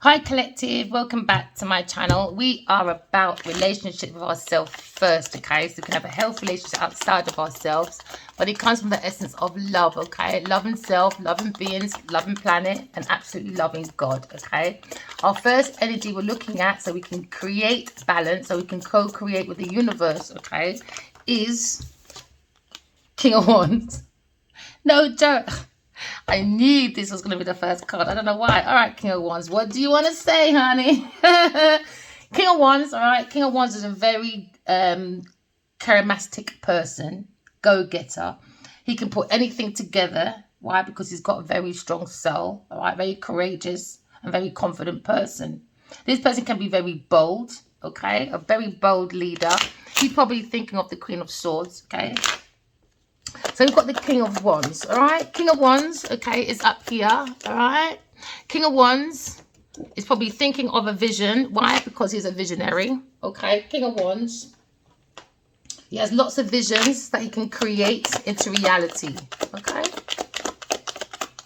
Hi collective, welcome back to my channel. We are about relationship with ourselves first, okay? So we can have a healthy relationship outside of ourselves, but it comes from the essence of love, okay? Loving self, loving beings, loving planet, and absolutely loving God, okay? Our first energy we're looking at, so we can create balance, so we can co-create with the universe, okay, is King of Wands. No joke. I knew this was going to be the first card. I don't know why. All right, King of Wands. What do you want to say, honey? King of Wands, all right. King of Wands is a very charismatic person, go-getter. He can put anything together. Why? Because he's got a very strong soul, all right. Very courageous and very confident person. This person can be very bold, okay. A very bold leader. He's probably thinking of the Queen of Swords, okay. So we've got the King of Wands, all right? King of Wands, okay, is up here, all right? King of Wands is probably thinking of a vision. Why? Because he's a visionary, okay? King of Wands. He has lots of visions that he can create into reality, okay?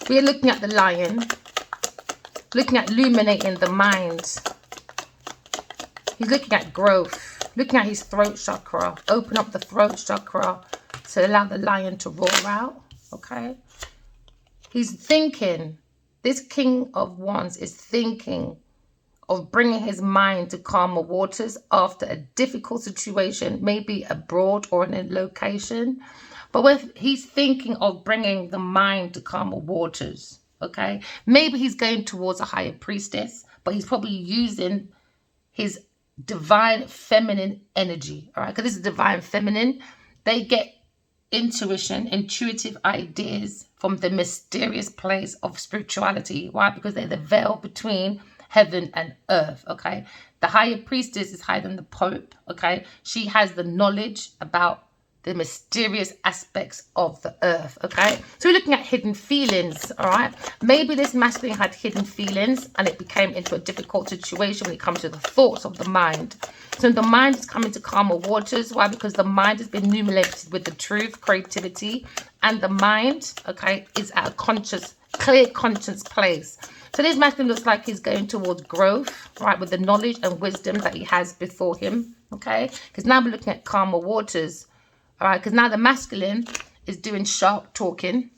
We are looking at the Lion, looking at illuminating the mind. He's looking at growth, looking at his throat chakra. Open up the throat chakra to allow the Lion to roar out, okay? He's thinking, this King of Wands is thinking of bringing his mind to calmer waters after a difficult situation, maybe abroad or in a location. But he's thinking of bringing the mind to calmer waters, okay? Maybe he's going towards a higher priestess, but he's probably using his divine feminine energy, all right? Because this is divine feminine. They get intuition, intuitive ideas from the mysterious place of spirituality. Why? Because they're the veil between heaven and earth, okay? The higher priestess is higher than the Pope, okay? She has the knowledge about the mysterious aspects of the earth, okay? So we're looking at hidden feelings, all right? Maybe this masculine had hidden feelings and it became into a difficult situation when it comes to the thoughts of the mind. So the mind is coming to calmer waters. Why? Because the mind has been illuminated with the truth, creativity, and the mind, okay, is at a conscious, clear conscious place. So this masculine looks like he's going towards growth, right, with the knowledge and wisdom that he has before him, okay? Because now we're looking at calmer waters. All right, because now the masculine is doing sharp talking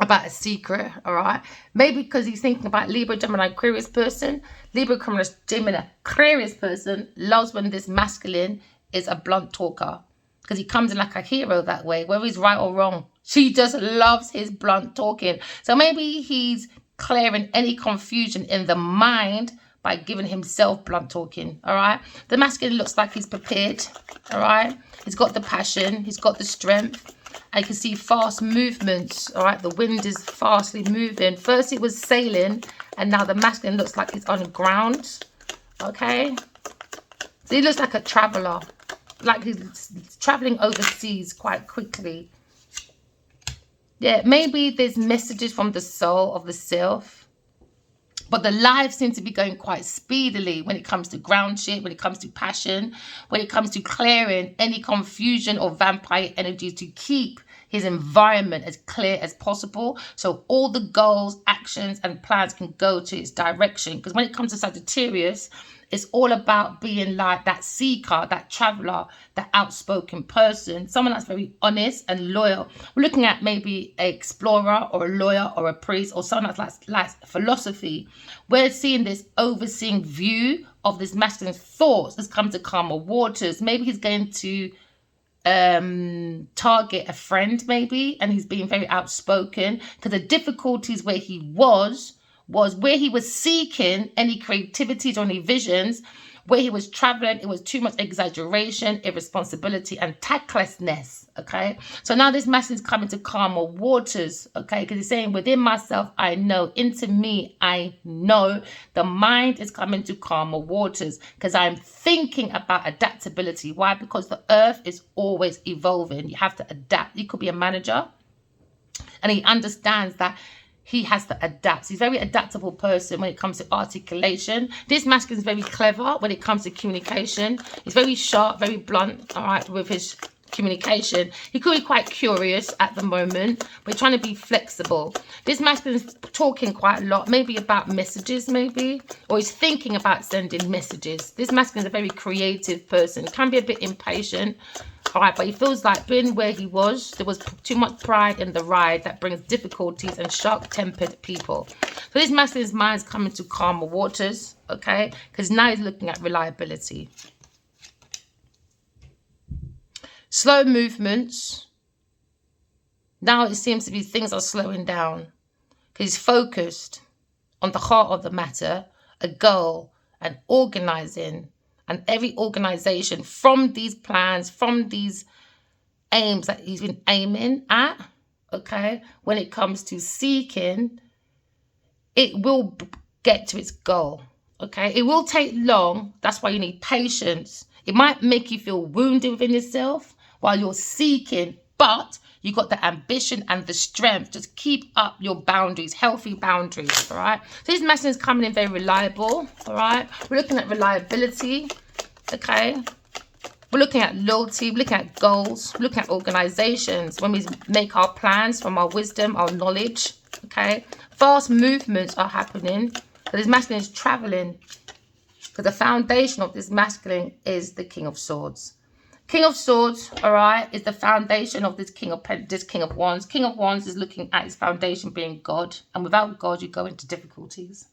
about a secret, all right? Maybe because he's thinking about Libra, Gemini, Aquarius person. Libra, Gemini, Aquarius person loves when this masculine is a blunt talker because he comes in like a hero that way, whether he's right or wrong. She just loves his blunt talking. So maybe he's clearing any confusion in the mind by giving himself blunt talking, all right? The masculine looks like he's prepared, all right? He's got the passion, he's got the strength. I can see fast movements, all right? The wind is fastly moving. First it was sailing, and now the masculine looks like he's on ground, okay? So he looks like a traveler, like he's traveling overseas quite quickly. Yeah, maybe there's messages from the soul of the self. But the life seems to be going quite speedily when it comes to ground shit, when it comes to passion, when it comes to clearing any confusion or vampire energy to keep his environment as clear as possible. So all the goals, actions, and plans can go to its direction. Because when it comes to Sagittarius, it's all about being like that seeker, that traveler, that outspoken person, someone that's very honest and loyal. We're looking at maybe an explorer or a lawyer or a priest or someone that's like philosophy. We're seeing this overseeing view of this masculine thoughts that's come to calmer waters. Maybe he's going to target a friend maybe, and he's being very outspoken because the difficulties where he was where he was seeking any creativities or any visions. Where he was traveling, it was too much exaggeration, irresponsibility, and tactlessness, okay? So now this masculine is coming to calmer waters, okay? Because he's saying, within myself, I know. Into me, I know. The mind is coming to calmer waters because I'm thinking about adaptability. Why? Because the earth is always evolving. You have to adapt. You could be a manager, and he understands that he has to adapt. He's a very adaptable person when it comes to articulation. This masculine is very clever when it comes to communication. He's very sharp, very blunt, all right, with his communication. He could be quite curious at the moment, but trying to be flexible. This masculine is talking quite a lot, maybe about messages, maybe, or he's thinking about sending messages. This masculine is a very creative person, can be a bit impatient, all right, but he feels like being where he was, there was too much pride in the ride that brings difficulties and sharp-tempered people. So this masculine's mind is coming to calmer waters, okay, because now he's looking at reliability. Slow movements. Now it seems to be things are slowing down. He's focused on the heart of the matter, a goal, and organizing. And every organization from these plans, from these aims that he's been aiming at, okay, when it comes to seeking, it will get to its goal, okay? It will take long. That's why you need patience. It might make you feel wounded within yourself while you're seeking, but you got the ambition and the strength. Just keep up your boundaries, healthy boundaries, all right? So this masculine is coming in very reliable, all right? We're looking at reliability, okay? We're looking at loyalty, we're looking at goals, we're looking at organizations. When we make our plans from our wisdom, our knowledge, okay? Fast movements are happening. So this masculine is traveling. Because the foundation of this masculine is the King of Swords. King of Swords, all right, is the foundation of this King of Wands. King of Wands is looking at his foundation being God. And without God, you go into difficulties.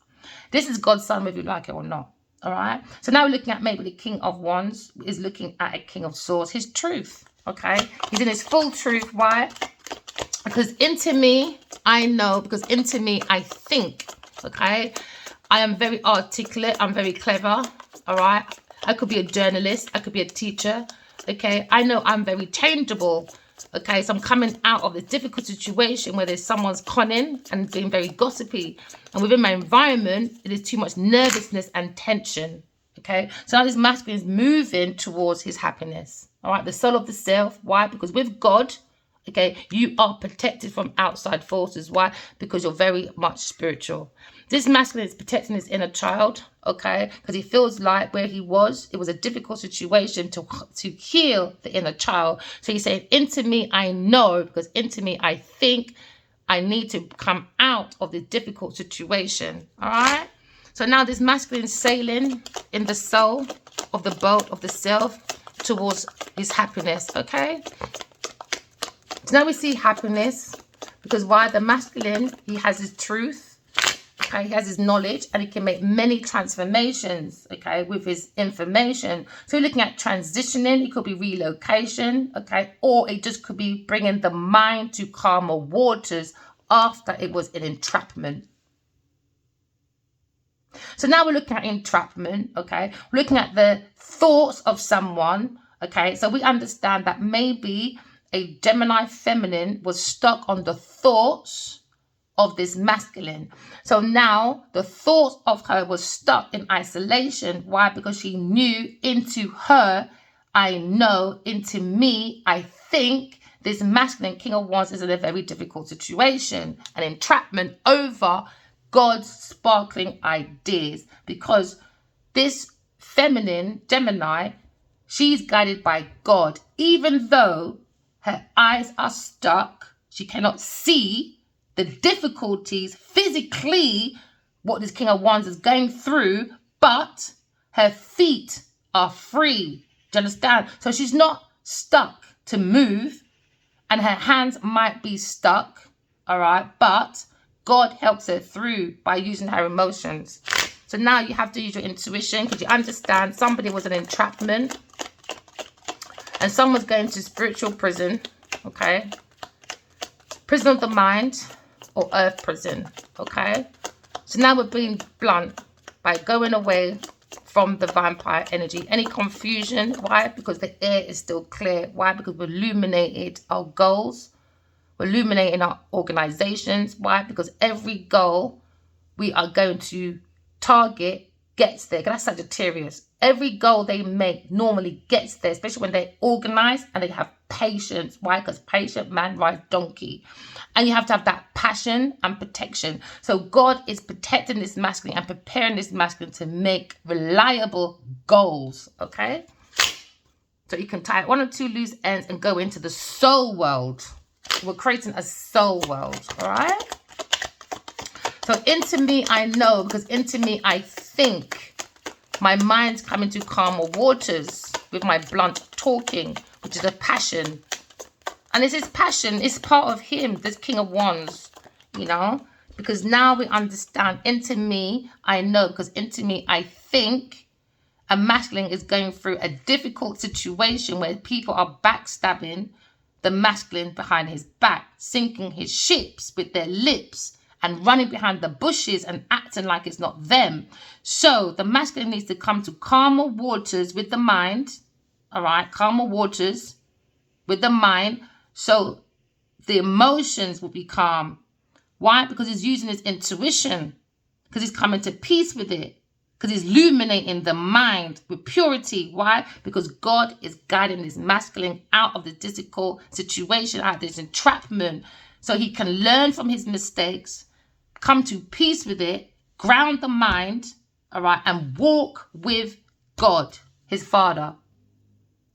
This is God's son, whether you like it or not. All right. So now we're looking at maybe the King of Wands is looking at a King of Swords. His truth. Okay. He's in his full truth. Why? Because into me, I know. Because into me, I think. Okay. I am very articulate. I'm very clever. All right. I could be a journalist. I could be a teacher. Okay. I know I'm very changeable. Okay. So I'm coming out of this difficult situation where there's someone's conning and being very gossipy. And within my environment, it is too much nervousness and tension. Okay. So now this masculine is moving towards his happiness. All right. The soul of the self. Why? Because with God, okay, you are protected from outside forces. Why? Because you're very much spiritual. This masculine is protecting his inner child, okay, because he feels like where he was, it was a difficult situation to heal the inner child. So he's saying, into me, I know, because into me, I think I need to come out of this difficult situation, all right? So now this masculine is sailing in the soul of the boat of the self towards his happiness, okay? So now we see happiness, because why? The masculine, he has his truth. Okay, he has his knowledge and he can make many transformations, okay, with his information. So you're looking at transitioning. It could be relocation, okay, or it just could be bringing the mind to calmer waters after it was in entrapment. So now we're looking at entrapment, okay. We're looking at the thoughts of someone, okay. So we understand that maybe a Gemini feminine was stuck on the thoughts of this masculine. So now the thought of her was stuck in isolation. Why? Because she knew into her, I know, into me, I think. This masculine King of Wands is in a very difficult situation, an entrapment over God's sparkling ideas, because this feminine Gemini, she's guided by God. Even though her eyes are stuck, she cannot see the difficulties physically, what this King of Wands is going through, but her feet are free. Do you understand? So she's not stuck to move, and her hands might be stuck, all right? But God helps her through by using her emotions. So now you have to use your intuition, because you understand somebody was an entrapment and someone's going to spiritual prison, okay? Prison of the mind, or earth prison, okay? So now we're being blunt by going away from the vampire energy. Any confusion, why? Because the air is still clear. Why? Because we've illuminated our goals. We're illuminating our organizations. Why? Because every goal we are going to target gets there. That's Sagittarius. Every goal they make normally gets there, especially when they're organized and they have patience. Why? Because patient man rides donkey. And you have to have that passion and protection. So God is protecting this masculine and preparing this masculine to make reliable goals. Okay? So you can tie one or two loose ends and go into the soul world. We're creating a soul world, all right? So into me, I know, because into me, I think. My mind's coming to calmer waters with my blunt talking, which is a passion. And this is passion. It's part of him, this King of Wands, you know? Because now we understand, into me, I know, because into me, I think a masculine is going through a difficult situation where people are backstabbing the masculine behind his back, sinking his ships with their lips and running behind the bushes and acting like it's not them. So the masculine needs to come to calmer waters with the mind, all right? Calmer waters with the mind, so the emotions will be calm. Why? Because he's using his intuition, because he's coming to peace with it, because he's illuminating the mind with purity. Why? Because God is guiding this masculine out of the difficult situation, out of this entrapment, so he can learn from his mistakes, come to peace with it, ground the mind, all right, and walk with God, his Father.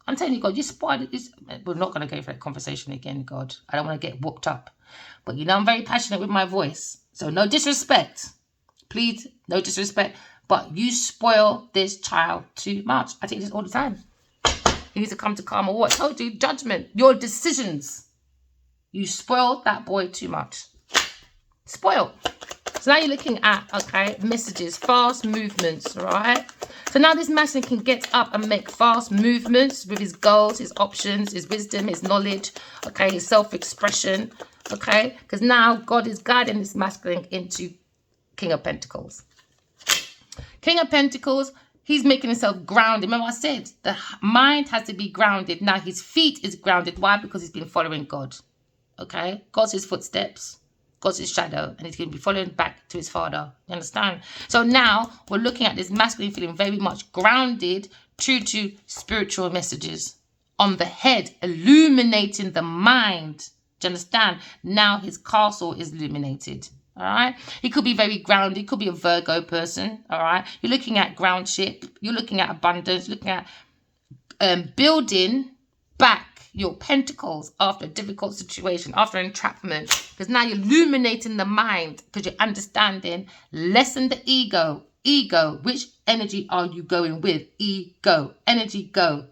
I'm telling you, God, you spoiled it. We're not going to go for that conversation again, God. I don't want to get whooped up. But you know, I'm very passionate with my voice. So no disrespect. Please, no disrespect. But you spoil this child too much. I take this all the time. He needs to come to calmer water. I told you, judgment, your decisions. You spoiled that boy too much. Spoiled. So now you're looking at, okay, messages, fast movements, right? So now this masculine can get up and make fast movements with his goals, his options, his wisdom, his knowledge, okay, his self-expression, okay? Because now God is guiding this masculine into King of Pentacles. King of Pentacles, he's making himself grounded. Remember I said, the mind has to be grounded. Now his feet is grounded. Why? Because he's been following God, okay? God's his footsteps. God's his shadow, and he's going to be following back to his Father. You understand? So now we're looking at this masculine feeling very much grounded, true to spiritual messages on the head, illuminating the mind. Do you understand? Now his castle is illuminated. All right. He could be very grounded. He could be a Virgo person. All right. You're looking at groundship. You're looking at abundance. Looking at building back your pentacles after a difficult situation, after entrapment, because now you're illuminating the mind, because you're understanding, lessen the ego. Which energy are you going with? Ego, energy, go.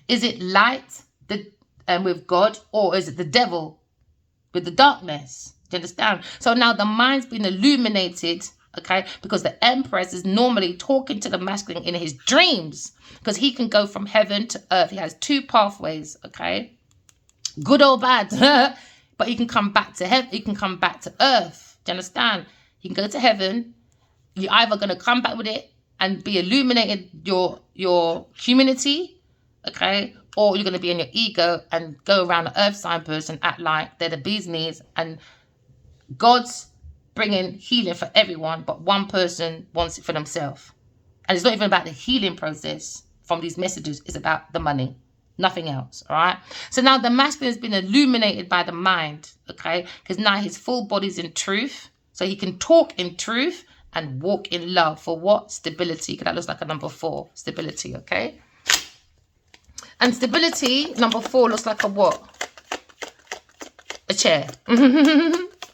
Is it light with God, or is it the devil with the darkness? Do you understand? So now the mind's been illuminated, okay, because the Empress is normally talking to the masculine in his dreams, because he can go from heaven to earth. He has two pathways, okay, good or bad, but he can come back to heaven. He can come back to earth. Do you understand? He can go to heaven. You're either going to come back with it and be illuminated your community, okay, or you're going to be in your ego and go around the earth sign person, act like they're the bee's knees, and God's bringing healing for everyone, but one person wants it for themselves. And it's not even about the healing process from these messages. It's about the money, nothing else, all right? So now the masculine has been illuminated by the mind, okay? Because now his full body's in truth. So he can talk in truth and walk in love. For what? Stability. Because that looks like a number 4, stability, okay? And stability, number 4, looks like a what? A chair.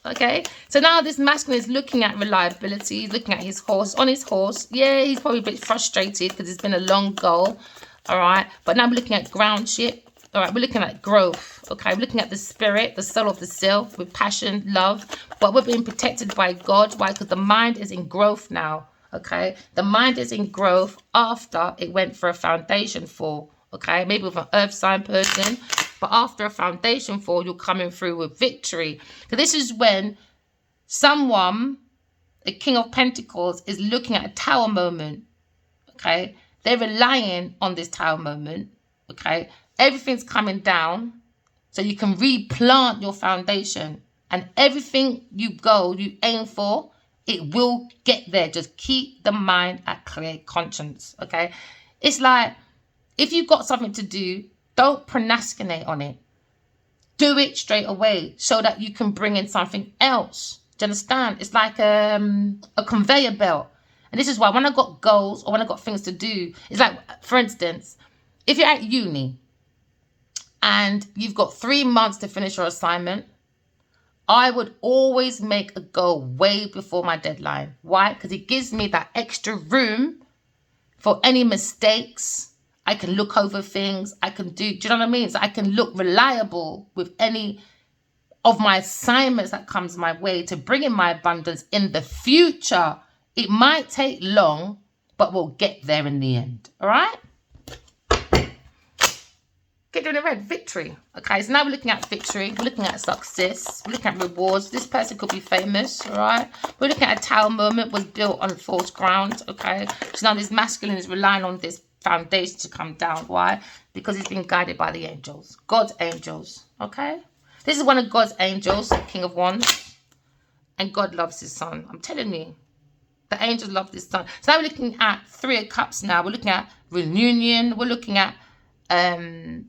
Okay, so now this masculine is looking at reliability, he's looking at his horse, on his horse. Yeah, he's probably a bit frustrated because it's been a long goal, all right? But now we're looking at groundship, all right? We're looking at growth, okay? We're looking at the spirit, the soul of the self with passion, love. But we're being protected by God. Why? Because the mind is in growth now, okay? The mind is in growth after it went for a foundation fall, okay? Maybe with an earth sign person. But after a foundation fall, you're coming through with victory. So this is when someone, a King of Pentacles, is looking at a tower moment, okay? They're relying on this tower moment, okay? Everything's coming down, so you can replant your foundation. And everything you aim for, it will get there. Just keep the mind at clear conscience, okay? It's like, if you've got something to do, don't procrastinate on it. Do it straight away so that you can bring in something else. Do you understand? It's like a conveyor belt. And this is why when I got goals or when I got things to do, it's like, for instance, if you're at uni, and you've got 3 months to finish your assignment, I would always make a goal way before my deadline. Why? Because it gives me that extra room for any mistakes. I can look over things. I can do you know what I mean? So I can look reliable with any of my assignments that comes my way to bring in my abundance in the future. It might take long, but we'll get there in the end. All right? Get doing the red, victory. Okay, so now we're looking at victory. We're looking at success. We're looking at rewards. This person could be famous, all right? We're looking at a tower moment was built on false ground, okay? So now this masculine is relying on this foundation to come down. Why? Because he's been guided by the angels, God's angels, okay? This is one of God's angels, the King of Wands, and God loves his son. I'm telling you, the angels love this son. So now we're looking at 3 of Cups now. We're looking at reunion. We're looking at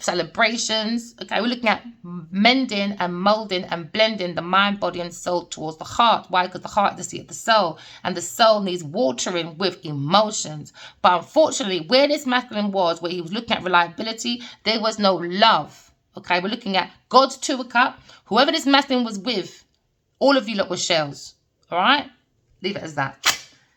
celebrations. Okay, we're looking at mending and molding and blending the mind, body, and soul towards the heart. Why? Because the heart is the seat of the soul, and the soul needs watering with emotions. But unfortunately, where this masculine was, where he was looking at reliability, there was no love. Okay, we're looking at God's 2 of Cups. Whoever this masculine was with, all of you lot were shells. All right, leave it as that.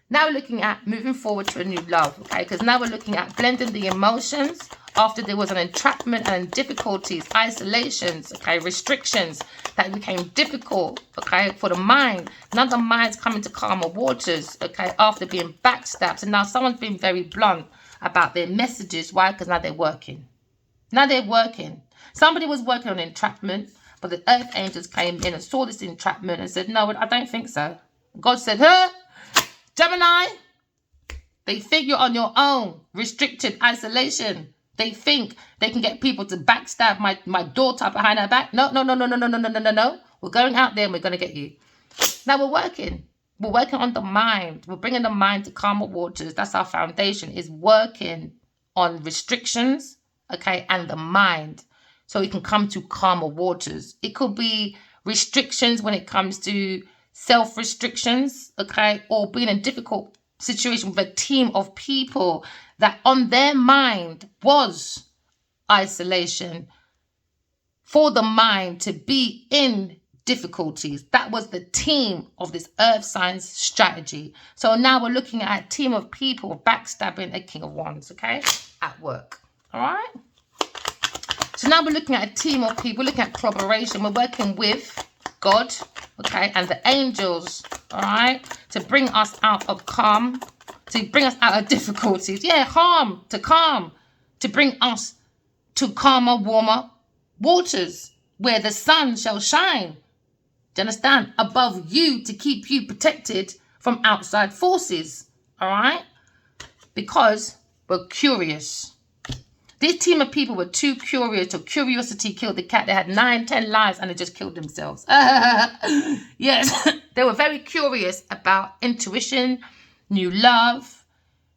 Now we're looking at moving forward to a new love. Okay, because now we're looking at blending the emotions after there was an entrapment and difficulties, isolations, okay, restrictions that became difficult, okay, for the mind. Now the mind's coming to calmer waters, okay, after being backstabbed. And now someone's been very blunt about their messages. Why? Because now they're working. Now they're working. Somebody was working on entrapment, but the earth angels came in and saw this entrapment and said, no, I don't think so. God said, Gemini, they think you're on your own, restricted, isolation. They think they can get people to backstab my daughter behind her back. No. We're going out there and we're going to get you. Now we're working. We're working on the mind. We're bringing the mind to calmer waters. That's our foundation, is working on restrictions, okay, and the mind. So we can come to calmer waters. It could be restrictions when it comes to self-restrictions, okay, or being in a difficult situation with a team of people that on their mind was isolation, for the mind to be in difficulties. That was the team of this earth signs strategy. So now we're looking at a team of people backstabbing a King of Wands, okay, at work. All right. So now we're looking at a team of people, looking at collaboration. We're working with God, okay, and the angels, all right, to bring us out of calm, to bring us out of difficulties. Yeah, calm, to bring us to calmer, warmer waters where the sun shall shine. Do you understand? Above you, to keep you protected from outside forces, all right? Because we're curious. This team of people were too curious, so curiosity killed the cat. They had 9, 10 lives and they just killed themselves. Yes, they were very curious about intuition, new love.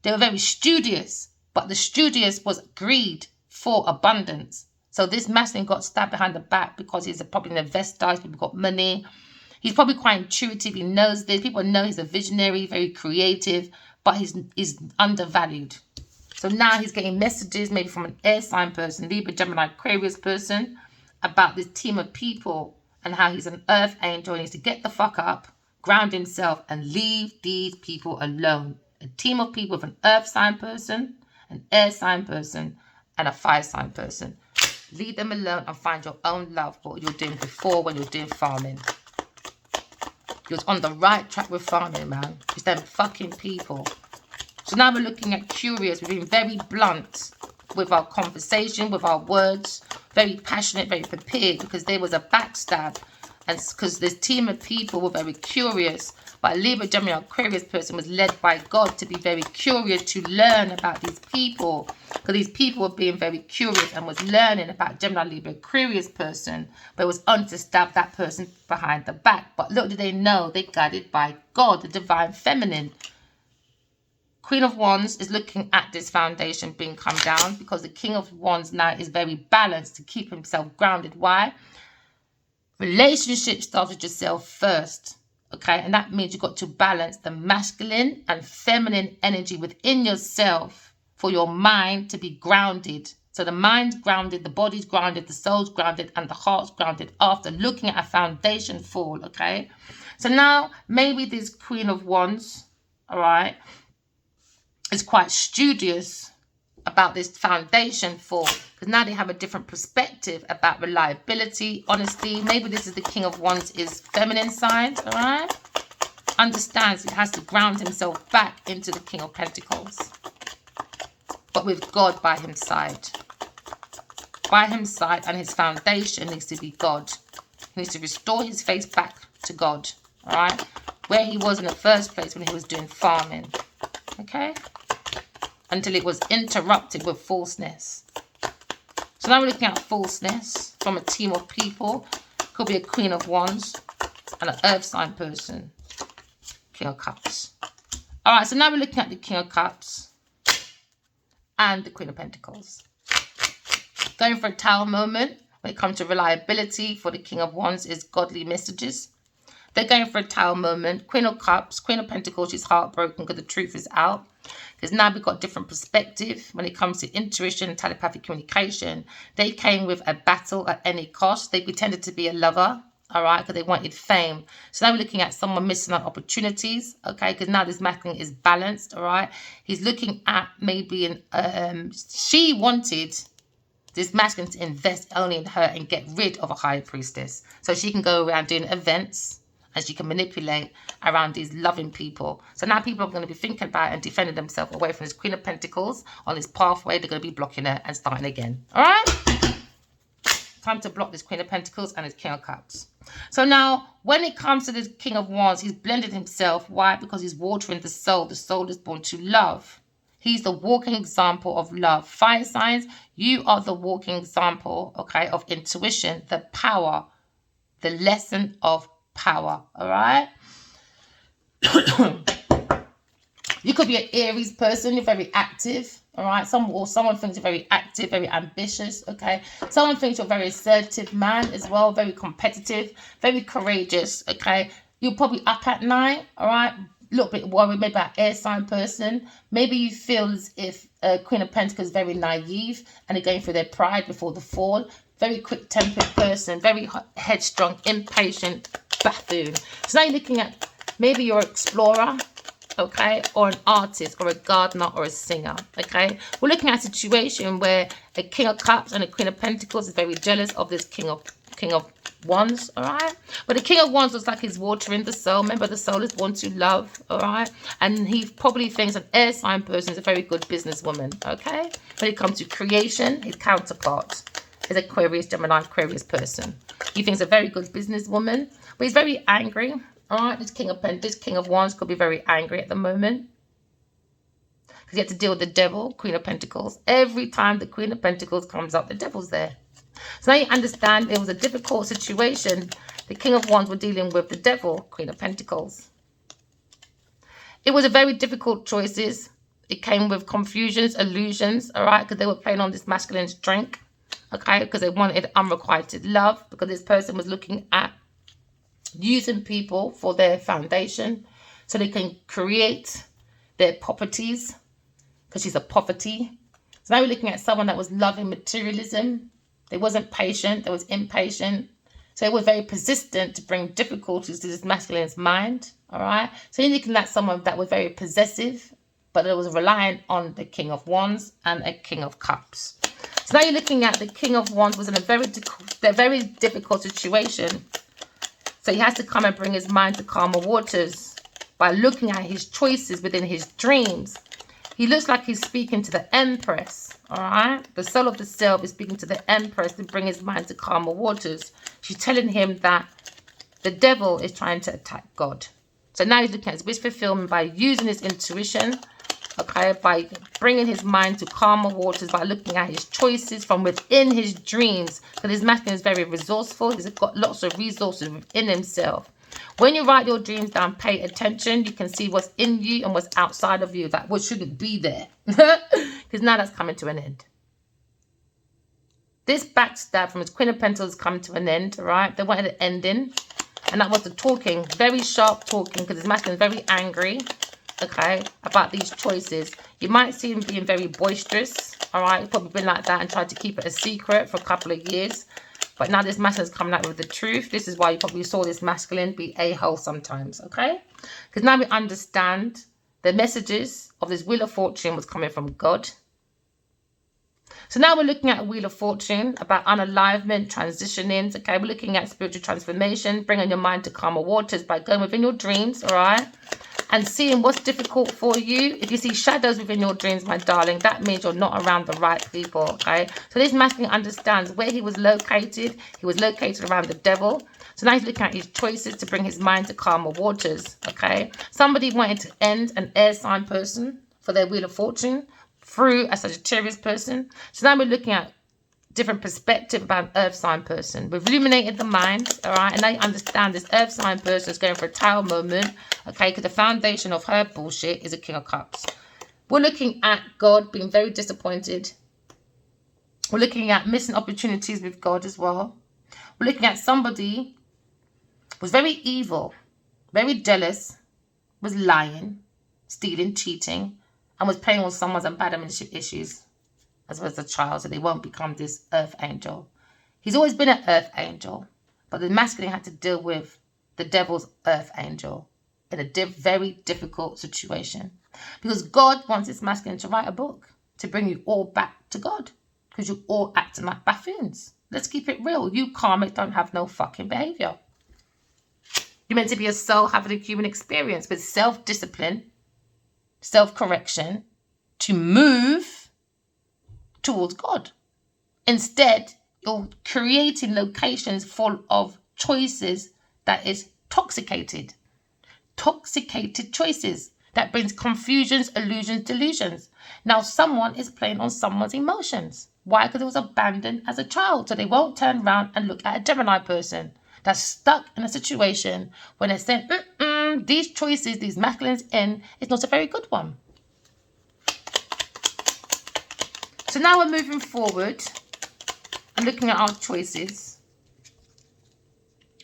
They were very studious, but the studious was greed for abundance. So this masculine got stabbed behind the back because he's probably an investor. He's probably got money. He's probably quite intuitive. He knows this. People know he's a visionary, very creative, but he's undervalued. So now he's getting messages maybe from an air sign person, Libra, Gemini, Aquarius person, about this team of people and how he's an earth angel and he needs to get the fuck up, ground himself, and leave these people alone. A team of people with an earth sign person, an air sign person, and a fire sign person. Leave them alone and find your own love for what you're doing before when you're doing farming. You're on the right track with farming, man. It's them fucking people. So now we're looking at curious. We've been very blunt with our conversation, with our words. Very passionate, very prepared, because there was a backstab. And because this team of people were very curious. But a Libra, Gemini, Aquarius person was led by God to be very curious, to learn about these people. Because these people were being very curious and was learning about Gemini, Libra, Aquarius person. But it was on to stab that person behind the back. But little did they know, they're guided by God, the divine feminine. Queen of Wands is looking at this foundation being come down because the King of Wands now is very balanced to keep himself grounded. Why? Relationship starts with yourself first. Okay, and that means you've got to balance the masculine and feminine energy within yourself for your mind to be grounded So the mind's grounded, the body's grounded, the soul's grounded, and the heart's grounded after looking at a foundation fall, okay? So now maybe this Queen of Wands, all right, is quite studious about this foundation fall, because now they have a different perspective about reliability, honesty. Maybe this is the King of Wands is feminine side, all right? Understands he has to ground himself back into the King of Pentacles, but with God by his side. By his side, and his foundation needs to be God. He needs to restore his face back to God, all right? Where he was in the first place when he was doing farming, okay? Until it was interrupted with falseness. So now we're looking at falseness from a team of people. Could be a Queen of Wands and an Earth sign person. King of Cups. All right, so now we're looking at the King of Cups and the Queen of Pentacles. Going for a Tower moment when it comes to reliability for the King of Wands is godly messages. They're going for a Tower moment. Queen of Cups, Queen of Pentacles, she's heartbroken because the truth is out. Because now we've got different perspective when it comes to intuition and telepathic communication. They came with a battle at any cost. They pretended to be a lover, all right, because they wanted fame. So now we're looking at someone missing out opportunities, okay, because now this masculine is balanced, all right. He's looking at maybe she wanted this masculine to invest only in her and get rid of a high priestess. So she can go around doing events and she can manipulate around these loving people. So now people are going to be thinking about and defending themselves away from this Queen of Pentacles on this pathway. They're going to be blocking her and starting again. All right? Time to block this Queen of Pentacles and this King of Cups. So now, when it comes to this King of Wands, he's blended himself. Why? Because he's watering the soul. The soul is born to love. He's the walking example of love. Fire signs, you are the walking example, okay, of intuition, the power, the lesson of power, all right? You could be an Aries person, you're very active, all right? Someone thinks you're very active, very ambitious, okay? Someone thinks you're a very assertive man as well, very competitive, very courageous, okay? You're probably up at night, all right? A little bit worried, maybe about air sign person. Maybe you feel as if Queen of Pentacles is very naive and they're going through their pride before the fall. Very quick-tempered person, very headstrong, impatient, buffoon. So now you're looking at maybe you're an explorer, okay, or an artist, or a gardener, or a singer, okay. We're looking at a situation where a King of Cups and a Queen of Pentacles is very jealous of this King of Wands, all right. But the King of Wands looks like he's watering the soul. Remember, the soul is born to love, all right. And he probably thinks an air sign person is a very good businesswoman, okay. When it comes to creation, his counterpart is Aquarius, Gemini, Aquarius person. He thinks a very good businesswoman, but he's very angry. All right, this King of Wands could be very angry at the moment because he had to deal with the devil, Queen of Pentacles. Every time the Queen of Pentacles comes up, the devil's there. So now you understand it was a difficult situation. The King of Wands were dealing with the devil, Queen of Pentacles. It was a very difficult choices. It came with confusions, illusions, all right, because they were playing on this masculine strength, okay, because they wanted unrequited love, because this person was looking at using people for their foundation so they can create their properties, because she's a poverty. So now we're looking at someone that was loving materialism. They wasn't patient, they was impatient. So it was very persistent to bring difficulties to this masculine's mind, all right? So you're looking at someone that was very possessive, but it was reliant on the King of Wands and a King of Cups. So now you're looking at the King of Wands was in a very difficult situation. So he has to come and bring his mind to calmer waters by looking at his choices within his dreams. He looks like he's speaking to the Empress, all right? The soul of the self is speaking to the Empress to bring his mind to calmer waters. She's telling him that the devil is trying to attack God. So now he's looking at his wish fulfillment by using his intuition, okay, by bringing his mind to calmer waters, by looking at his choices from within his dreams. Because his masculine is very resourceful. He's got lots of resources within himself. When you write your dreams down, pay attention. You can see what's in you and what's outside of you, that what shouldn't be there. Because now that's coming to an end. This backstab from his Queen of Pentacles come to an end, all right? They wanted an ending. And that was the talking, very sharp talking, because his masculine is very angry. okay, about these choices. You might see him being very boisterous, all right? He's probably been like that and tried to keep it a secret for a couple of years. But now this masculine is coming out with the truth. This is why you probably saw this masculine be a-hole sometimes, okay? Because now we understand the messages of this Wheel of Fortune was coming from God. So now we're looking at Wheel of Fortune, about unalignment, transitioning, okay? We're looking at spiritual transformation, bringing your mind to calmer waters by going within your dreams, all right? And seeing what's difficult for you. If you see shadows within your dreams, my darling, that means you're not around the right people, okay? So this masculine understands where he was located. He was located around the devil. So now he's looking at his choices to bring his mind to calmer waters, okay? Somebody wanted to end an air sign person for their Wheel of Fortune through a Sagittarius person. So now we're looking at different perspective about an earth sign person. We've illuminated the mind, all right? And now you understand this earth sign person is going for a tower moment, okay? Because the foundation of her bullshit is a King of Cups. We're looking at God being very disappointed. We're looking at missing opportunities with God as well. We're looking at somebody who was very evil, very jealous, was lying, stealing, cheating, and was playing on someone's abandonment issues as well as a child, so they won't become this earth angel. He's always been an earth angel, but the masculine had to deal with the devil's earth angel in a very difficult situation. Because God wants this masculine to write a book to bring you all back to God, because you're all acting like buffoons. Let's keep it real. You karmic don't have no fucking behavior. You're meant to be a soul having a human experience with self-discipline, self-correction to move towards God. Instead, you're creating locations full of choices that is toxicated choices that brings confusions, illusions, delusions. Now someone is playing on someone's emotions. Why? Because it was abandoned as a child, so they won't turn around and look at a Gemini person that's stuck in a situation when they're saying these choices, these masculines in, is not a very good one. So now we're moving forward and looking at our choices,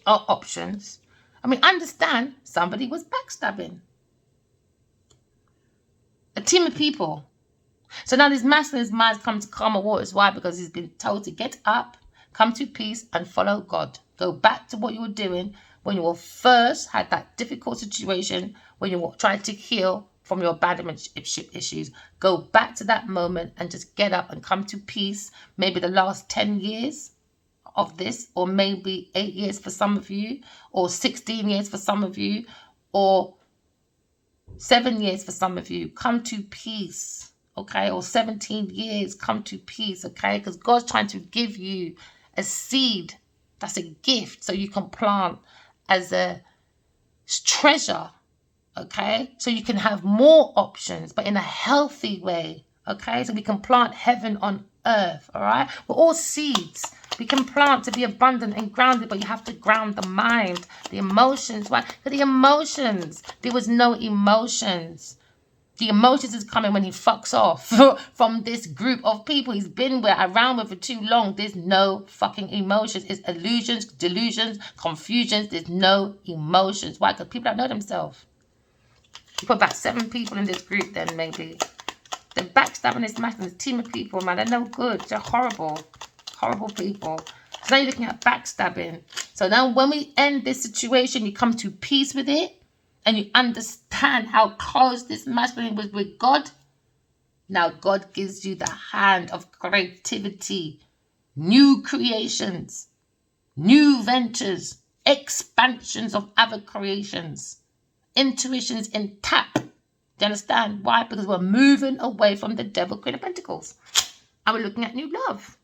our options. I mean, understand somebody was backstabbing. A team of people. So now this masculine's mind come to calmer waters. Why? Because he's been told to get up, come to peace and follow God. Go back to what you were doing when you were first had that difficult situation, when you were trying to heal from your abandonment issues. Go back to that moment and just get up and come to peace. Maybe the last 10 years of this, or maybe 8 years for some of you, or 16 years for some of you, or 7 years for some of you. Come to peace, okay? Or 17 years, come to peace, okay? Because God's trying to give you a seed that's a gift so you can plant as a treasure, okay? So you can have more options, but in a healthy way, okay? So we can plant heaven on earth, all right? We're all seeds. We can plant to be abundant and grounded, but you have to ground the mind, the emotions. Why? Because the emotions, there was no emotions. The emotions is coming when he fucks off from this group of people he's been around with for too long. There's no fucking emotions. It's illusions, delusions, confusions. There's no emotions. Why? Because people don't know themselves. You put about 7 people in this group then maybe. The backstabbing is massive. This team of people, man, they're no good. They're horrible. Horrible people. So now you're looking at backstabbing. So now when we end this situation, you come to peace with it and you understand how close this masculine was with God. Now God gives you the hand of creativity, new creations, new ventures, expansions of other creations, intuitions in tap. Do you understand? Why? Because we're moving away from the devil, Queen of Pentacles. And we're looking at new love.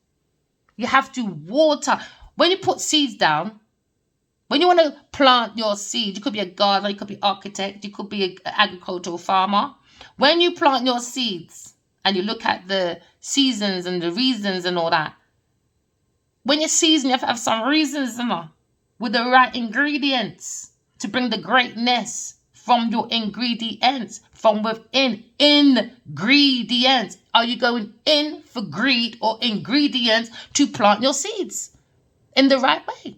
You have to water. When you put seeds down, when you want to plant your seed, you could be a gardener, you could be an architect, you could be an agricultural farmer. When you plant your seeds and you look at the seasons and the reasons and all that, when you season, you have to have some reasons, with the right ingredients to bring the greatness from your ingredients, from within. Ingredients. Are you going in for greed or ingredients to plant your seeds in the right way?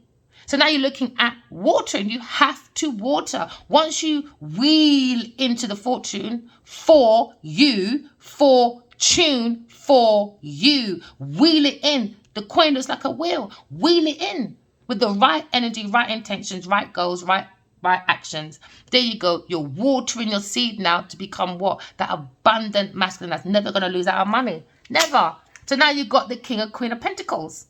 So now you're looking at watering. You have to water. Once you wheel into the fortune for you, fortune for you, wheel it in. The coin looks like a wheel. Wheel it in with the right energy, right intentions, right goals, right actions. There you go. You're watering your seed now to become what? That abundant masculine that's never going to lose out on money. Never. So now you've got the King and Queen of Pentacles.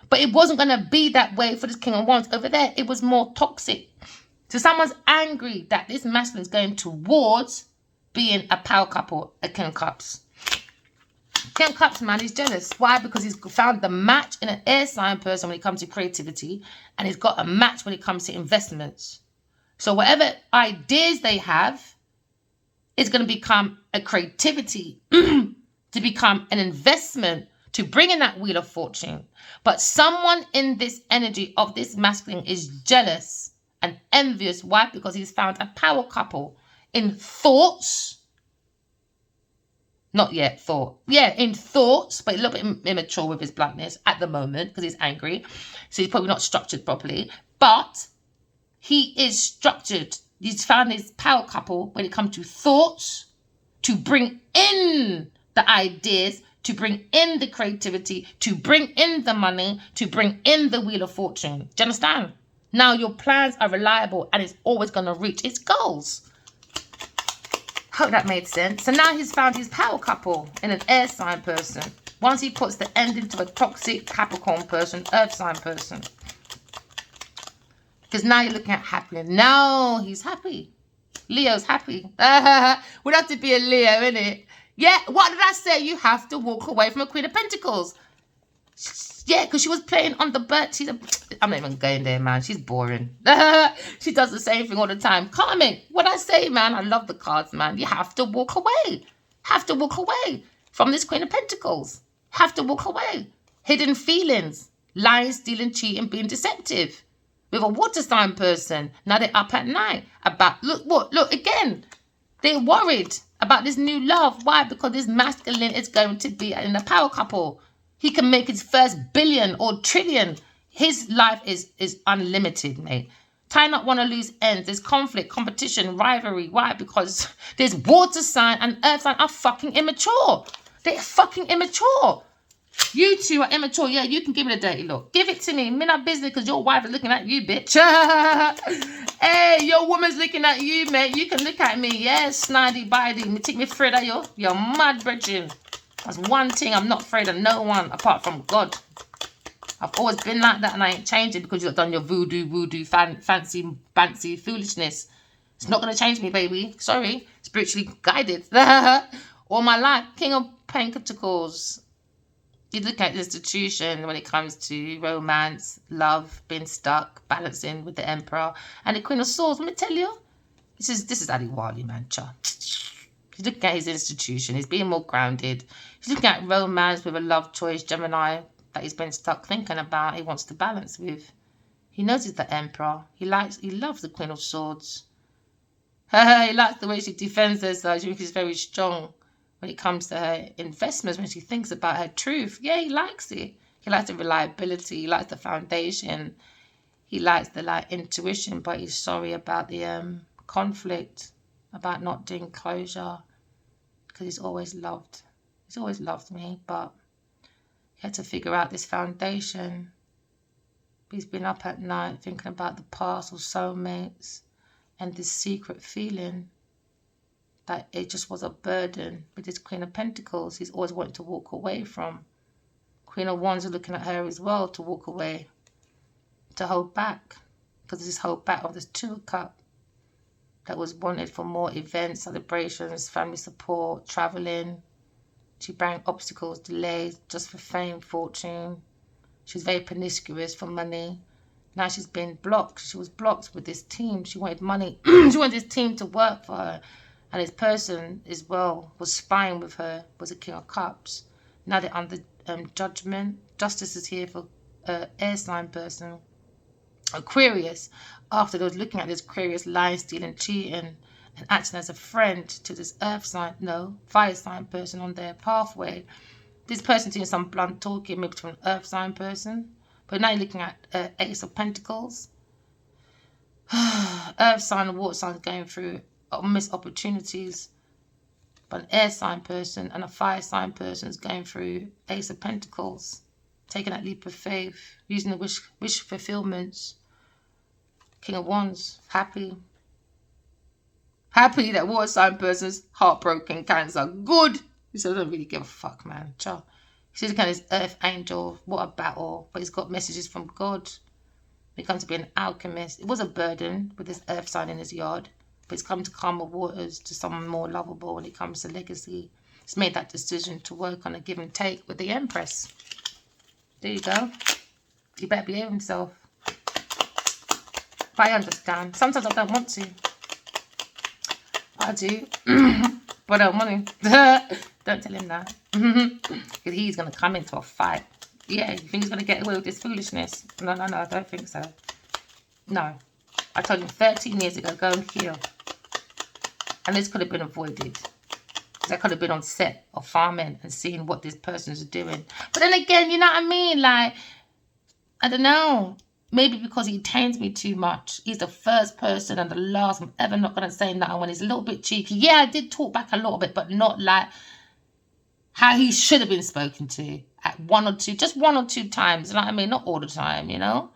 But it wasn't going to be that way for this King of Wands over there. It was more toxic. So someone's angry that this masculine is going towards being a power couple, a King of Cups. King of Cups, man, he's jealous. Why? Because he's found the match in an air sign person when it comes to creativity, and he's got a match when it comes to investments. So whatever ideas they have is going to become a creativity to become an investment to bring in that wheel of fortune. But someone in this energy of this masculine is jealous and envious. Why? Because he's found a power couple in thoughts. Not yet thought. Yeah, in thoughts, but a little bit immature with his bluntness at the moment because he's angry. So he's probably not structured properly. But he is structured. He's found his power couple when it comes to thoughts, to bring in the ideas, to bring in the creativity, to bring in the money, to bring in the wheel of fortune. Do you understand? Now your plans are reliable and it's always going to reach its goals. Hope that made sense. So now he's found his power couple in an air sign person. Once he puts the end into a toxic Capricorn person, earth sign person. Because now you're looking at happiness. Now he's happy. Leo's happy. Would have to be a Leo, innit? Yeah, what did I say? You have to walk away from a Queen of Pentacles. Yeah, because she was playing on the bird. I'm not even going there, man. She's boring. She does the same thing all the time. Karmic, what I say, man? I love the cards, man. You have to walk away. Have to walk away from this Queen of Pentacles. Have to walk away. Hidden feelings. Lying, stealing, cheating, being deceptive. With a water sign person. Now they're up at night. Look, again. They're worried about this new love. Why? Because this masculine is going to be in a power couple. He can make his first billion or trillion. His life is unlimited, mate. Tying up want to lose ends. There's conflict, competition, rivalry. Why? Because there's water sign and earth sign are fucking immature. They're fucking immature. You two are immature. Yeah, you can give me the dirty look. Give it to me. Me not business because your wife is looking at you, bitch. Hey, your woman's looking at you, mate. You can look at me. Yeah, snidey bidey. Me take me afraid of you. You're mad, brethren. That's one thing. I'm not afraid of no one apart from God. I've always been like that and I ain't changing because you've done your voodoo, fancy foolishness. It's not going to change me, baby. Sorry. Spiritually guided. All my life. King of Pentacles. You look at the institution when it comes to romance, love, being stuck, balancing with the Emperor. And the Queen of Swords. Let me tell you. This is Ali Wali, man. He's looking at his institution. He's being more grounded. He's looking at romance with a love choice, Gemini, that he's been stuck thinking about. He wants to balance with. He knows he's the Emperor. He loves the Queen of Swords. He likes the way she defends herself. She's very strong when it comes to her investments, when she thinks about her truth. Yeah, he likes it. He likes the reliability. He likes the foundation. He likes the intuition, but he's sorry about the conflict, about not doing closure, because he's always loved. He's always loved me, but he had to figure out this foundation. He's been up at night thinking about the past or soulmates and this secret feeling that it just was a burden with this Queen of Pentacles. He's always wanted to walk away from. Queen of Wands are looking at her as well to walk away, to hold back, because there's this hold back of this Two of Cups that was wanted for more events, celebrations, family support, traveling. She brought obstacles, delays, just for fame, fortune. She was very promiscuous for money. Now she's been blocked. She was blocked with this team. She wanted money. She wanted this team to work for her. And this person as well was spying with her, was a King of Cups. Now they're under judgment. Justice is here for air sign person. Aquarius, after they was looking at this Aquarius lying, stealing, cheating, and acting as a friend to this earth sign, fire sign person on their pathway. This person doing some blunt talking, maybe to an earth sign person, But now you're looking at Ace of Pentacles. Earth sign and water sign going through missed opportunities. But an air sign person and a fire sign person is going through Ace of Pentacles. Taking that leap of faith. Using the wish fulfillments. King of Wands. Happy. Happy that water sign person's heartbroken, Cancer. Good. He said, I don't really give a fuck, man. Ciao. He says, kind of his earth angel. What a battle. But he's got messages from God. He comes to be an alchemist. It was a burden with this earth sign in his yard. But he's come to calmer waters, to someone more lovable when it comes to legacy. He's made that decision to work on a give and take with the Empress. There you go. He better behave himself. But I understand. Sometimes I don't want to. I do. But I don't want to. Don't tell him that. Because he's going to come into a fight. Yeah, you think he's going to get away with this foolishness? No, I don't think so. No. I told him 13 years ago, go and heal. And this could have been avoided. Because I could have been on set of farming and seeing what this person's doing. But then again, you know what I mean? Like, I don't know. Maybe because he tames me too much. He's the first person and the last I'm ever not going to say nothing when he's a little bit cheeky. Yeah, I did talk back a little bit, but not like how he should have been spoken to at just one or two times. You know what I mean? Not all the time, you know?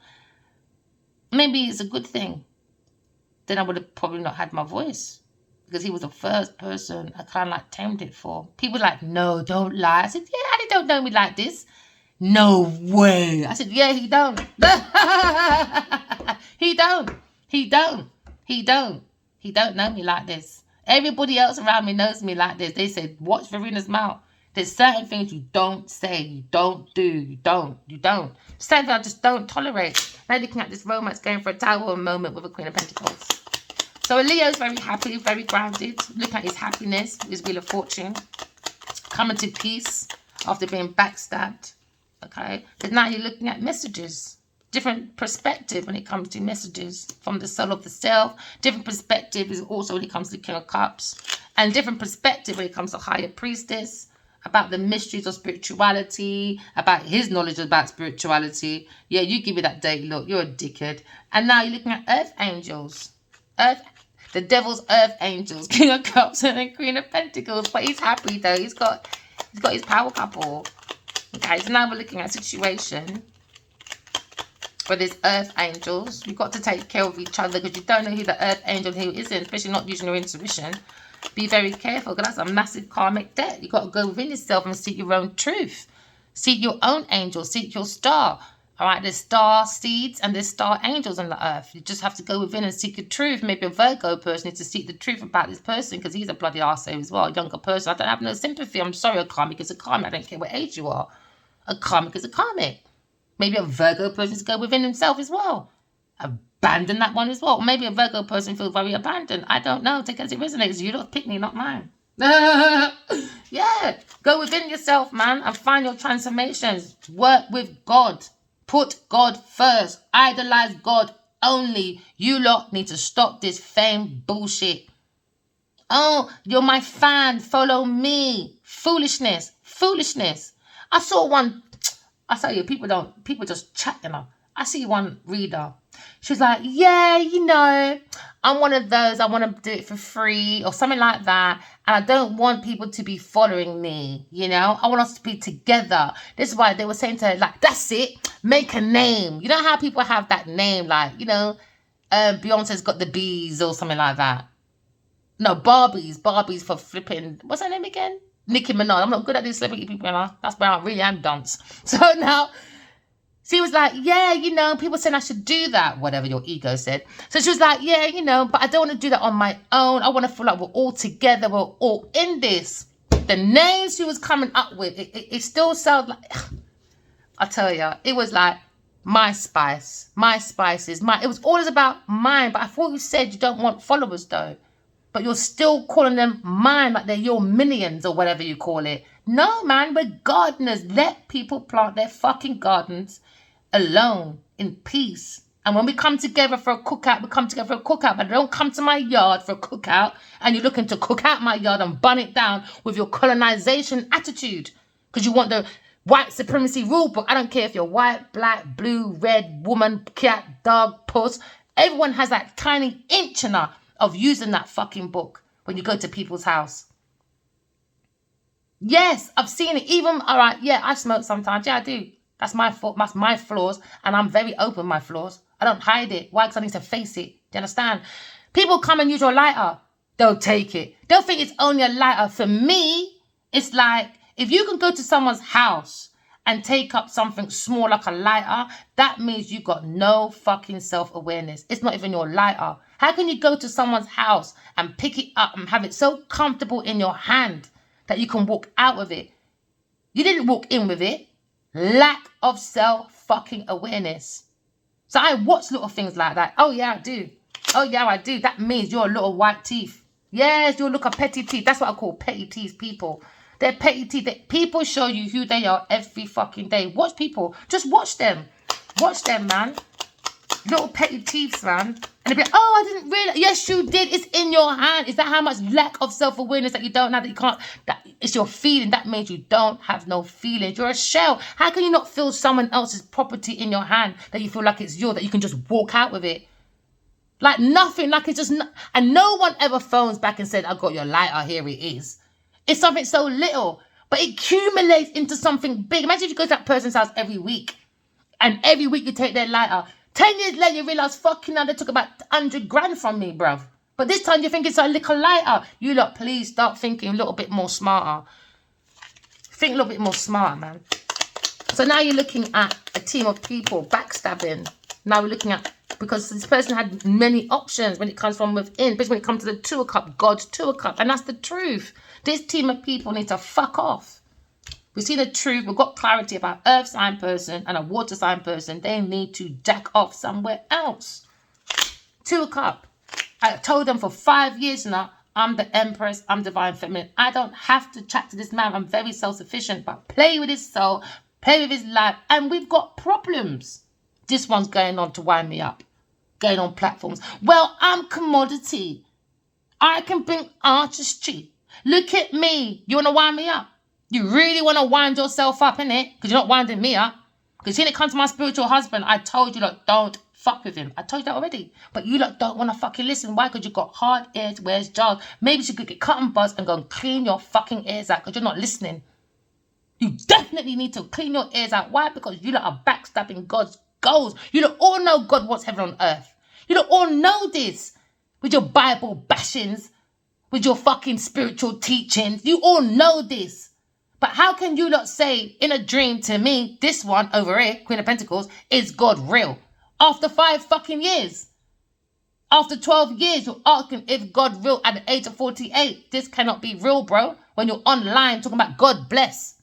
Maybe it's a good thing. Then I would have probably not had my voice. Because he was the first person I kind of like tamed it for. People were like, no, don't lie. I said, yeah, they don't know me like this. No way. I said, yeah, he don't. He don't know me like this. Everybody else around me knows me like this. They said, watch Verena's mouth. There's certain things you don't say, you don't do, you don't. Certain things I just don't tolerate. Now looking at this romance going for a Tower moment with a Queen of Pentacles. So a Leo's very happy, very grounded. Look at his happiness, his Wheel of Fortune. Coming to peace after being backstabbed. Okay? Because now you're looking at messages. Different perspective when it comes to messages from the soul of the self. Different perspective is also when it comes to King of Cups. And different perspective when it comes to Higher Priestess. About the mysteries of spirituality. About his knowledge about spirituality. Yeah, you give me that dirty look. You're a dickhead. And now you're looking at Earth Angels. The Devil's Earth Angels. King of Cups and then Queen of Pentacles. But he's happy though. He's got his power couple. Okay, so now we're looking at a situation where there's Earth Angels. You've got to take care of each other because you don't know who the Earth Angel who isn't, especially not using your intuition. Be very careful because that's a massive karmic debt. You've got to go within yourself and seek your own truth. Seek your own angel. Seek your star. All right, there's star seeds and there's star angels on the earth. You just have to go within and seek the truth. Maybe a Virgo person needs to seek the truth about this person because he's a bloody arsehole as well, a younger person. I don't have no sympathy. I'm sorry, a karmic is a karmic. I don't care what age you are. A karmic is a karmic. Maybe a Virgo person needs to go within himself as well. Abandon that one as well. Maybe a Virgo person feels very abandoned. I don't know. Take it as it resonates. You don't pick me, not mine. Yeah. Go within yourself, man, and find your transformations. Work with God. Put God first. Idolize God only. You lot need to stop this fame bullshit. Oh, you're my fan. Follow me. Foolishness. I saw one. I tell you, people just chat, you know. I see one reader. She was like, yeah, you know, I'm one of those. I want to do it for free or something like that. And I don't want people to be following me, you know. I want us to be together. This is why they were saying to her, like, that's it. Make a name. You know how people have that name, like, you know, Beyonce's got the bees or something like that. No, Barbies for flipping. What's her name again? Nicki Minaj. I'm not good at these celebrity people, you know. That's where I really am dunce. So now, she was like, yeah, you know, people saying I should do that, whatever your ego said. So she was like, yeah, you know, but I don't want to do that on my own. I want to feel like we're all together. We're all in this. The names she was coming up with, it still sounds like, I tell you, it was like my spices. It was always about mine. But I thought you said you don't want followers though. But you're still calling them mine, like they're your minions or whatever you call it. No, man, we're gardeners. Let people plant their fucking gardens alone, in peace. And when we come together for a cookout, we come together for a cookout. But don't come to my yard for a cookout and you're looking to cook out my yard and burn it down with your colonization attitude. Because you want the White supremacy rule book. I don't care if you're white, black, blue, red, woman, cat, dog, puss. Everyone has that tiny inch of using that fucking book when you go to people's house. Yes, I've seen it. Even, all right, yeah, I smoke sometimes. Yeah, I do. That's my fault. That's my flaws. And I'm very open with my flaws. I don't hide it. Why? Because I need to face it. Do you understand? People come and use your lighter. They'll take it. They'll think it's only a lighter. For me, it's like, if you can go to someone's house and take up something small like a lighter, that means you got no fucking self-awareness. It's not even your lighter. How can you go to someone's house and pick it up and have it so comfortable in your hand that you can walk out with it? You didn't walk in with it. Lack of self-fucking awareness. So I watch little things like that. Oh, yeah, I do. Oh, yeah, I do. That means you're a little white teeth. Yes, you'll look at petty teeth. That's what I call petty teeth people. They're petty teeth. People show you who they are every fucking day. Watch people. Just watch them. Watch them, man. Little petty teeth, man. And they'll be like, oh, I didn't realize. Yes, you did. It's in your hand. Is that how much lack of self-awareness that you don't have, that you can't? That it's your feeling. That means you don't have no feelings. You're a shell. How can you not feel someone else's property in your hand that you feel like it's yours, that you can just walk out with it? Like nothing, like it's just... And no one ever phones back and said, I got your lighter, here it is. It's something so little, but it accumulates into something big. Imagine if you go to that person's house every week, and every week you take their lighter. 10 years later, you realise, fucking hell, they took about 100 grand from me, bruv. But this time you think it's a little lighter. You lot, please start thinking a little bit more smarter. Think a little bit more smarter, man. So now you're looking at a team of people backstabbing. Now we're looking at, because this person had many options when it comes from within, especially when it comes to the Two of Cups, God's Two of Cups, and that's the truth. This team of people need to fuck off. We've seen the truth. We've got clarity about earth sign person and a water sign person. They need to jack off somewhere else. Two of Cups. I told them for 5 years now, I'm the Empress, I'm Divine Feminine. I don't have to chat to this man. I'm very self-sufficient, but play with his soul, play with his life, and we've got problems. This one's going on to wind me up, going on platforms. Well, I'm commodity. I can bring artistry. Look at me. You want to wind me up? You really want to wind yourself up, innit? Because you're not winding me up. Because when it comes to my spiritual husband, I told you, look, don't fuck with him. I told you that already. But you lot don't want to fucking listen. Why? Because you've got hard ears, where's jars? Maybe you could get cotton buds and go and clean your fucking ears out because you're not listening. You definitely need to clean your ears out. Why? Because you lot are backstabbing God's goals. You lot all know God wants heaven on earth. You lot all know this. With your Bible bashings, with your fucking spiritual teachings. You all know this. But how can you lot say in a dream to me, this one over here, Queen of Pentacles, is God real? After 5 fucking years. After 12 years, you're asking if God real at the age of 48. This cannot be real, bro. When you're online talking about God bless.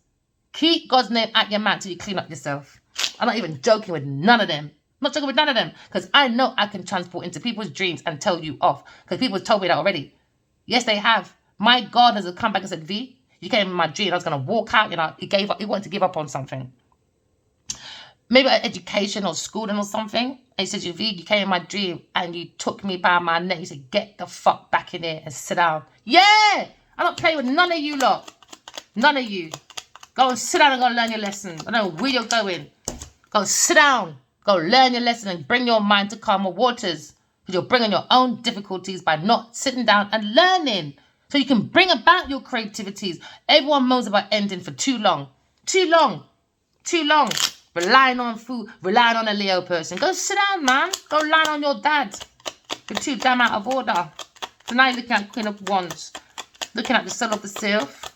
Keep God's name at your mouth till you clean up yourself. I'm not even joking with none of them. I'm not joking with none of them. Because I know I can transport into people's dreams and tell you off. Because people have told me that already. Yes, they have. My God has come back and said, V, you came in my dream. I was going to walk out. You know, he gave up. He wanted to give up on something. Maybe education or schooling or something. And he said, V, you came in my dream and you took me by my neck. You said, get the fuck back in here and sit down. Yeah! I'm not playing with none of you lot. None of you. Go and sit down and go learn your lesson. I don't know where you're going. Go sit down. Go learn your lesson and bring your mind to calmer waters. Because you're bringing your own difficulties by not sitting down and learning. So you can bring about your creativities. Everyone moans about ending for too long. Too long. Too long. Relying on food. Relying on a Leo person. Go sit down, man. Go lie on your dad. You're too damn out of order. So now you're looking at Queen of Wands. Looking at the Soul of the Self.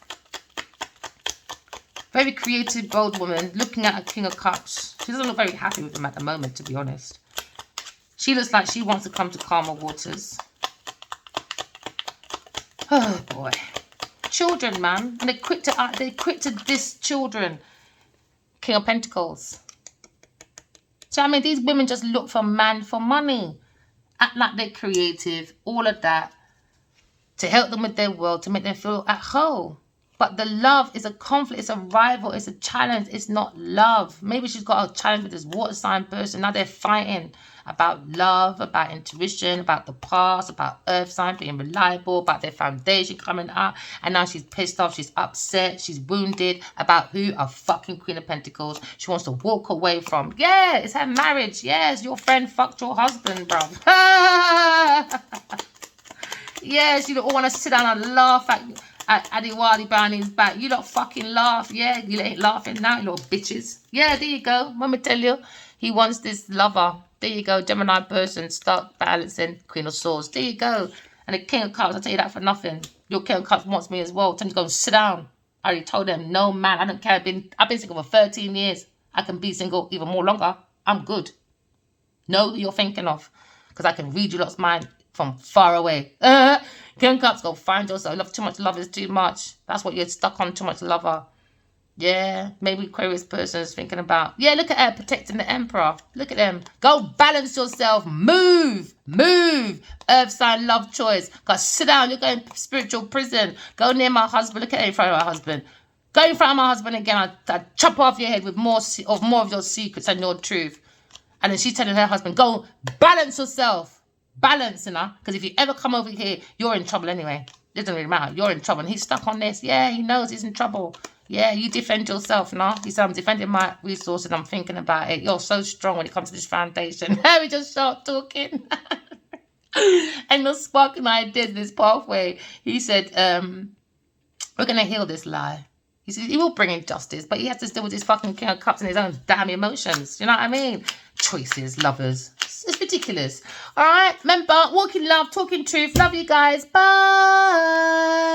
Very creative, bold woman. Looking at a King of Cups. She doesn't look very happy with him at the moment, to be honest. She looks like she wants to come to calmer waters. Oh, boy. Children, man. And they quit to diss children. King of Pentacles. So, I mean, these women just look for man for money. Act like they're creative. All of that. To help them with their world. To make them feel at home. But the love is a conflict, it's a rival, it's a challenge, it's not love. Maybe she's got a challenge with this water sign person, now they're fighting. about love, about intuition, about the past, about earth sign being reliable, about their foundation coming up. And now she's pissed off, she's upset, she's wounded about who? A fucking Queen of Pentacles. She wants to walk away from. Yeah, it's her marriage. Yes, your friend fucked your husband, bro. Yes, you don't want to sit down and laugh at Adiwali behind his back. You don't fucking laugh. Yeah, you ain't laughing now, you little bitches. Yeah, there you go. Let me tell you, he wants this lover. There you go, Gemini person, start balancing, Queen of Swords. There you go. And the King of Cups, I'll tell you that for nothing. Your King of Cups wants me as well. Tell him to go and sit down. I already told them, no man, I don't care. I've been single for 13 years. I can be single even more longer. I'm good. Know who you're thinking of. Because I can read you lot's mind from far away. King of Cups, go find yourself. Love too much love is too much. That's what you're stuck on, too much lover. Yeah, maybe Aquarius person is thinking about. Yeah, look at her protecting the Emperor. Look at them. Go balance yourself. Move. Move. Earth sign, love choice. Go sit down. You're going spiritual prison. Go near my husband. Look at her in front of my husband. Go in front of my husband again. I'll chop off your head with more of your secrets and your truth. And then she's telling her husband, go balance yourself. Balance, you know. Because if you ever come over here, you're in trouble anyway. It doesn't really matter. You're in trouble. And he's stuck on this. Yeah, he knows he's in trouble. Yeah, you defend yourself, no? He said, I'm defending my resources. I'm thinking about it. You're so strong when it comes to this foundation. We just start talking. And the sparking ideas in this pathway. He said, we're going to heal this lie. He said, he will bring in justice, but he has to deal with his fucking King of Cups and his own damn emotions. You know what I mean? Choices, lovers. It's ridiculous. All right? Remember, walking love, talking truth. Love you guys. Bye.